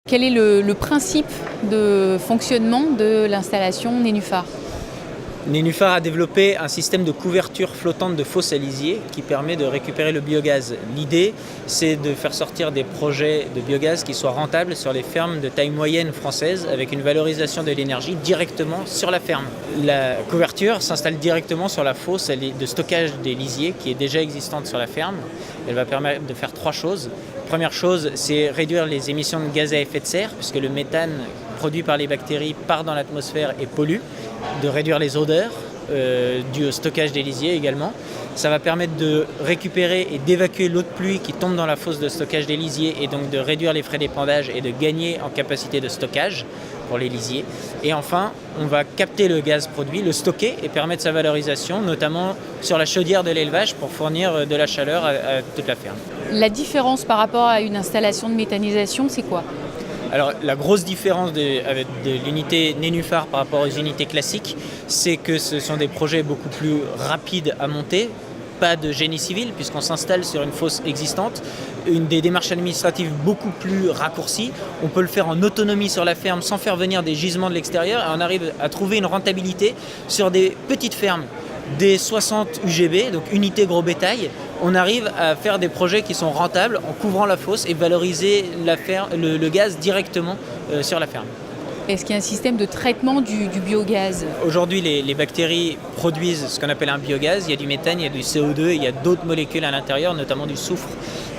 Quel est le principe de fonctionnement de l'installation Nénuphar? Nénuphar a développé un système de couverture flottante de fosses à lisier qui permet de récupérer le biogaz. L'idée, c'est de faire sortir des projets de biogaz qui soient rentables sur les fermes de taille moyenne française avec une valorisation de l'énergie directement sur la ferme. La couverture s'installe directement sur la fosse de stockage des lisiers qui est déjà existante sur la ferme. Elle va permettre de faire trois choses. Première chose, c'est réduire les émissions de gaz à effet de serre puisque le méthane produit par les bactéries part dans l'atmosphère et pollue, de réduire les odeurs dues au stockage des lisiers également. Ça va permettre de récupérer et d'évacuer l'eau de pluie qui tombe dans la fosse de stockage des lisiers et donc de réduire les frais d'épandage et de gagner en capacité de stockage pour les lisiers. Et enfin, on va capter le gaz produit, le stocker et permettre sa valorisation, notamment sur la chaudière de l'élevage pour fournir de la chaleur à toute la ferme. La différence par rapport à une installation de méthanisation, c'est quoi? Alors la grosse différence de l'unité Nénuphar par rapport aux unités classiques, c'est que ce sont des projets beaucoup plus rapides à monter, pas de génie civil puisqu'on s'installe sur une fosse existante, des démarches administratives beaucoup plus raccourcies, on peut le faire en autonomie sur la ferme sans faire venir des gisements de l'extérieur et on arrive à trouver une rentabilité sur des petites fermes. Des 60 UGB, donc unités gros bétail, on arrive à faire des projets qui sont rentables en couvrant la fosse et valoriser le gaz directement sur la ferme. Est-ce qu'il y a un système de traitement du biogaz? Aujourd'hui, les bactéries produisent ce qu'on appelle un biogaz. Il y a du méthane, il y a du CO2, il y a d'autres molécules à l'intérieur, notamment du soufre.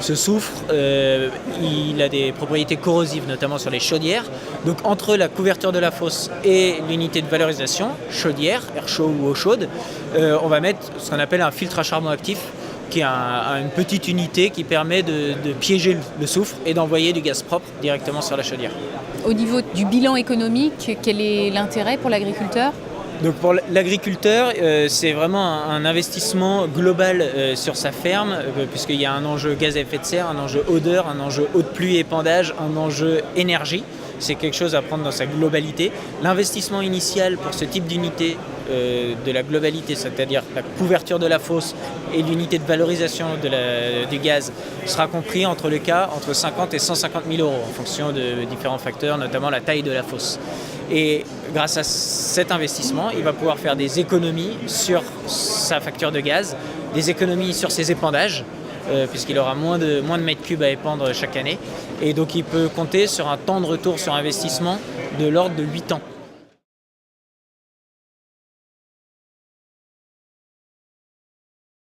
Ce soufre, il a des propriétés corrosives, notamment sur les chaudières. Donc entre la couverture de la fosse et l'unité de valorisation, chaudière, air chaud ou eau chaude, on va mettre ce qu'on appelle un filtre à charbon actif, qui est une petite unité qui permet de piéger le soufre et d'envoyer du gaz propre directement sur la chaudière. Au niveau du bilan économique, quel est l'intérêt pour l'agriculteur? Donc pour l'agriculteur, c'est vraiment un investissement global sur sa ferme, puisqu'il y a un enjeu gaz à effet de serre, un enjeu odeur, un enjeu eau de pluie et épandage, un enjeu énergie. C'est quelque chose à prendre dans sa globalité. L'investissement initial pour ce type d'unité de la globalité, c'est-à-dire la couverture de la fosse et l'unité de valorisation du gaz, sera compris entre 50 et 150 000 euros en fonction de différents facteurs, notamment la taille de la fosse. Et grâce à cet investissement, il va pouvoir faire des économies sur sa facture de gaz, des économies sur ses épandages, puisqu'il aura moins de mètres cubes à épandre chaque année. Et donc il peut compter sur un temps de retour sur investissement de l'ordre de 8 ans.